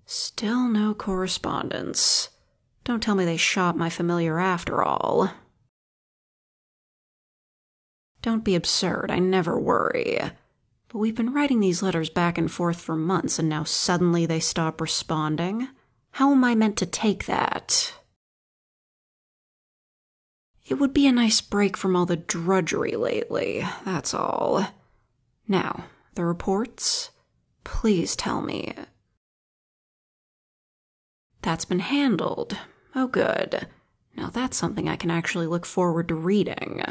Still no correspondence. Don't tell me they shot my familiar after all. Don't be absurd, I never worry. But we've been writing these letters back and forth for months, and now suddenly they stop responding? How am I meant to take that? It would be a nice break from all the drudgery lately, that's all. Now, the reports? Please tell me. That's been handled. Oh, good. Now that's something I can actually look forward to reading.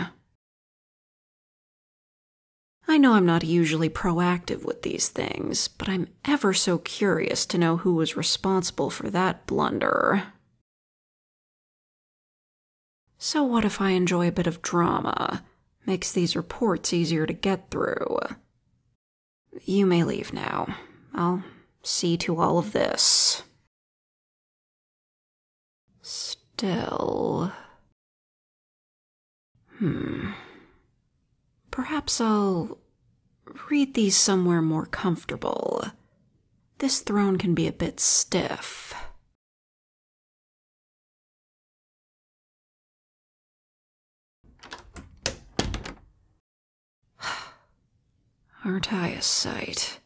I know I'm not usually proactive with these things, but I'm ever so curious to know who was responsible for that blunder. So what if I enjoy a bit of drama? Makes these reports easier to get through. You may leave now. I'll see to all of this. Still... Perhaps I'll read these somewhere more comfortable. This throne can be a bit stiff. Aren't I a sight?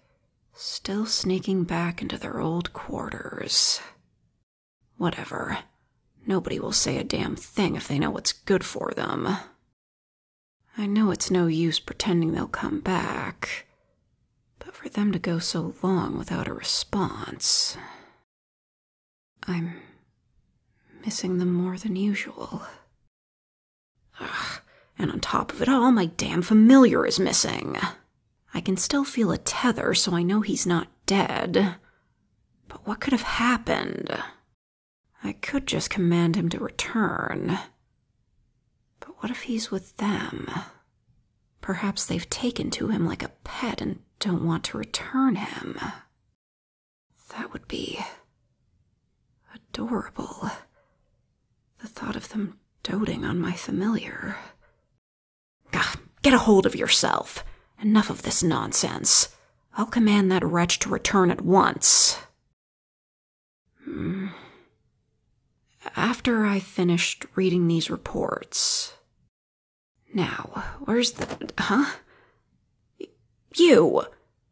Still sneaking back into their old quarters. Whatever. Nobody will say a damn thing if they know what's good for them. I know it's no use pretending they'll come back, but for them to go so long without a response... I'm missing them more than usual. Ugh, and on top of it all, my damn familiar is missing. I can still feel a tether, so I know he's not dead. But what could have happened? I could just command him to return. But what if he's with them? Perhaps they've taken to him like a pet and don't want to return him. That would be adorable. The thought of them doting on my familiar. Get a hold of yourself. Enough of this nonsense. I'll command that wretch to return at once. After I finished reading these reports... Now, where's the... Huh? You!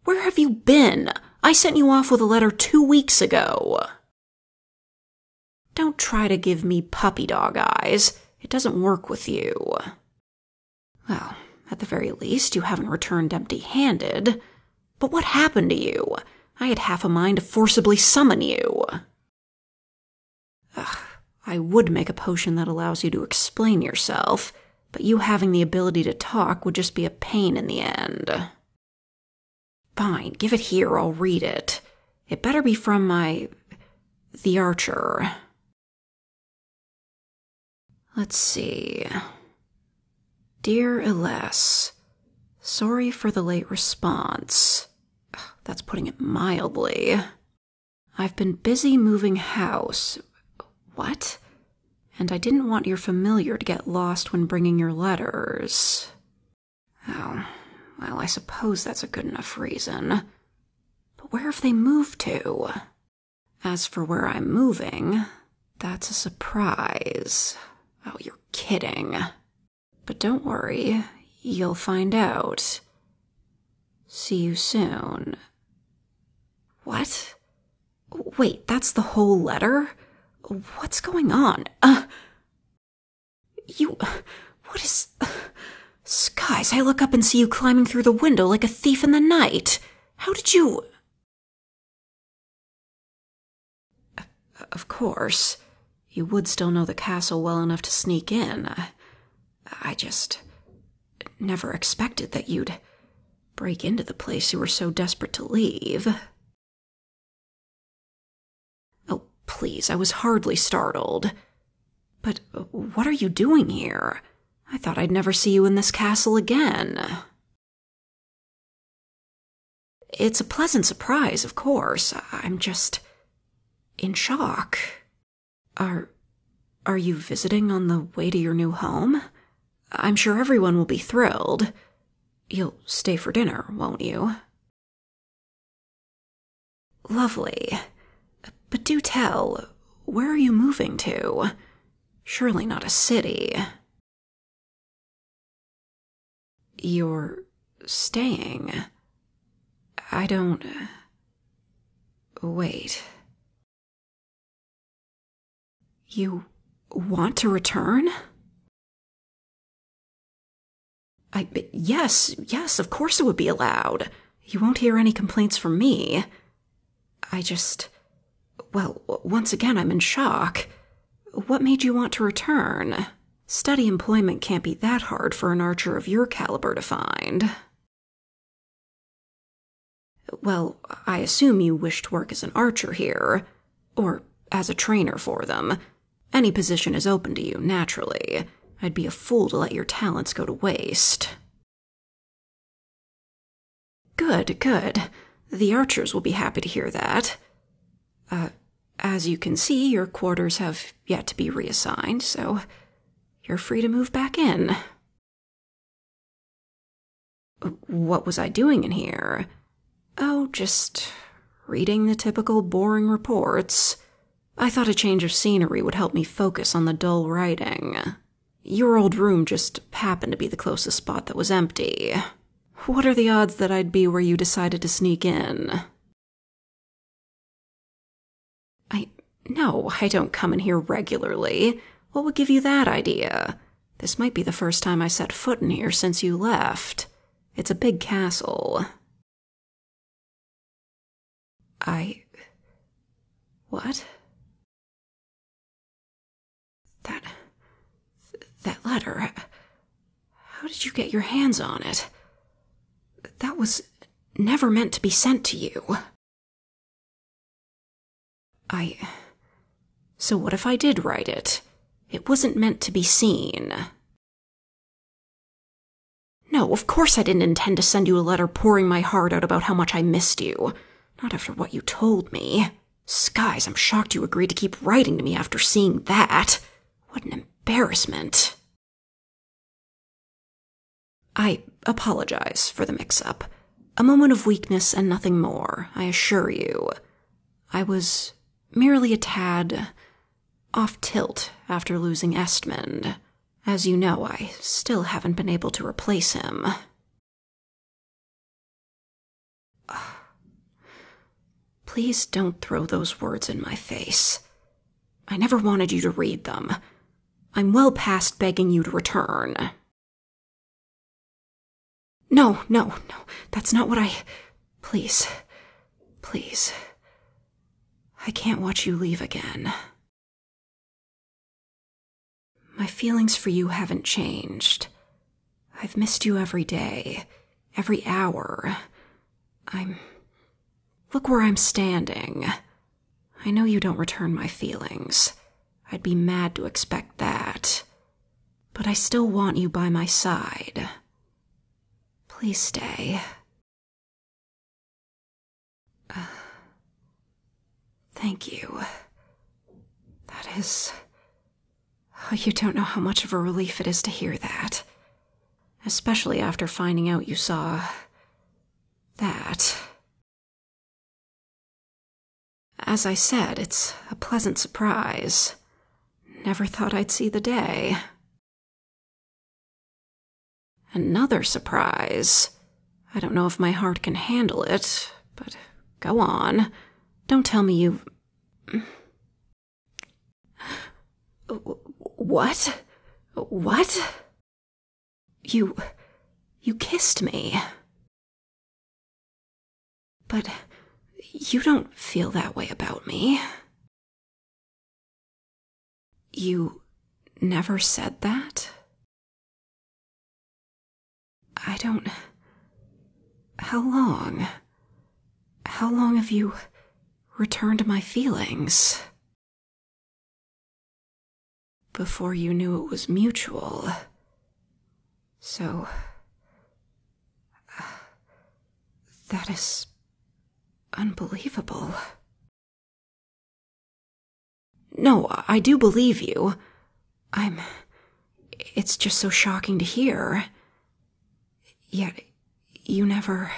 Where have you been? I sent you off with a letter 2 weeks ago. Don't try to give me puppy dog eyes. It doesn't work with you. Well, at the very least, you haven't returned empty-handed. But what happened to you? I had half a mind to forcibly summon you. I would make a potion that allows you to explain yourself, but you having the ability to talk would just be a pain in the end. Fine, give it here, I'll read it. It better be from the Archer. Let's see. Dear Elise, sorry for the late response. That's putting it mildly. I've been busy moving house. What? And I didn't want your familiar to get lost when bringing your letters. Oh, well, I suppose that's a good enough reason. But where have they moved to? As for where I'm moving, that's a surprise. Oh, you're kidding. But don't worry, you'll find out. See you soon. What? Wait, that's the whole letter? What's going on? What is... Skies, I look up and see you climbing through the window like a thief in the night. How did you... Of course. You would still know the castle well enough to sneak in. I just never expected that you'd break into the place you were so desperate to leave. Oh, please, I was hardly startled. But what are you doing here? I thought I'd never see you in this castle again. It's a pleasant surprise, of course. I'm just in shock. Are you visiting on the way to your new home? I'm sure everyone will be thrilled. You'll stay for dinner, won't you? Lovely. But do tell, where are you moving to? Surely not a city. You're staying. I don't... Wait. You want to return? Yes, of course it would be allowed. You won't hear any complaints from me. Well, once again, I'm in shock. What made you want to return? Steady employment can't be that hard for an archer of your caliber to find. Well, I assume you wish to work as an archer here, or as a trainer for them. Any position is open to you, naturally. I'd be a fool to let your talents go to waste. Good. The archers will be happy to hear that. As you can see, your quarters have yet to be reassigned, so you're free to move back in. What was I doing in here? Oh, just reading the typical boring reports. I thought a change of scenery would help me focus on the dull writing. Your old room just happened to be the closest spot that was empty. What are the odds that I'd be where you decided to sneak in? No, I don't come in here regularly. What would give you that idea? This might be the first time I set foot in here since you left. It's a big castle. What? That letter. How did you get your hands on it? That was never meant to be sent to you. So what if I did write it? It wasn't meant to be seen. No, of course I didn't intend to send you a letter pouring my heart out about how much I missed you. Not after what you told me. Skies, I'm shocked you agreed to keep writing to me after seeing that. What an embarrassment. I apologize for the mix-up. A moment of weakness and nothing more, I assure you. I was merely a tad off-tilt after losing Estmund. As you know, I still haven't been able to replace him. Please don't throw those words in my face. I never wanted you to read them. I'm well past begging you to return. No, that's not what Please. I can't watch you leave again. My feelings for you haven't changed. I've missed you every day, every hour. Look where I'm standing. I know you don't return my feelings. I'd be mad to expect that. But I still want you by my side. Please stay. Thank you. That is... Oh, you don't know how much of a relief it is to hear that. Especially after finding out you saw... that. As I said, it's a pleasant surprise. Never thought I'd see the day. Another surprise. I don't know if my heart can handle it, but go on. Don't tell me you... What? What? You kissed me. But you don't feel that way about me. You never said that? I don't... How long? How long have you returned my feelings? Before you knew it was mutual. So... that is... unbelievable. No, I do believe you. It's just so shocking to hear. Yet, you never...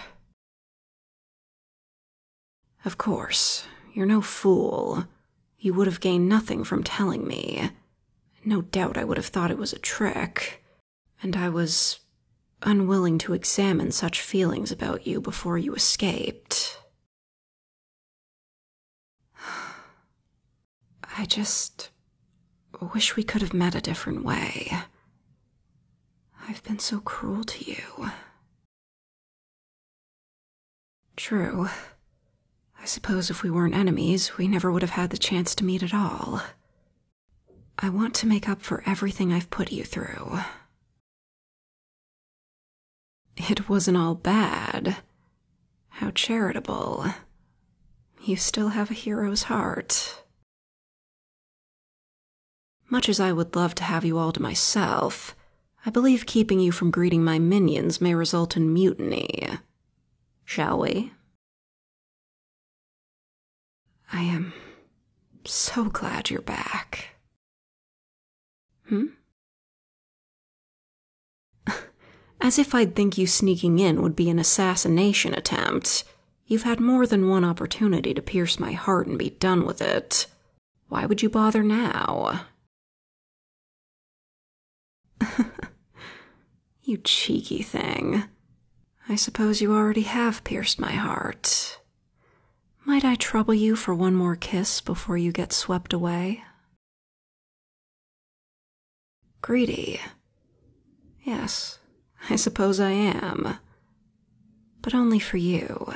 Of course, you're no fool. You would have gained nothing from telling me. No doubt I would have thought it was a trick, and I was unwilling to examine such feelings about you before you escaped. I just wish we could have met a different way. I've been so cruel to you. True. I suppose if we weren't enemies, we never would have had the chance to meet at all. I want to make up for everything I've put you through. It wasn't all bad. How charitable. You still have a hero's heart. Much as I would love to have you all to myself, I believe keeping you from greeting my minions may result in mutiny. Shall we? I am so glad you're back. As if I'd think you sneaking in would be an assassination attempt. You've had more than one opportunity to pierce my heart and be done with it. Why would you bother now? You cheeky thing. I suppose you already have pierced my heart. Might I trouble you for one more kiss before you get swept away? Greedy. Yes, I suppose I am. But only for you,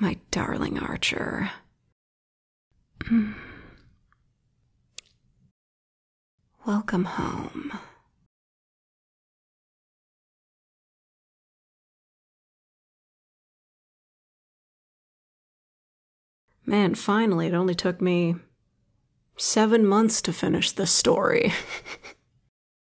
my darling Archer. Welcome home. Man, finally, it only took me 7 months to finish this story.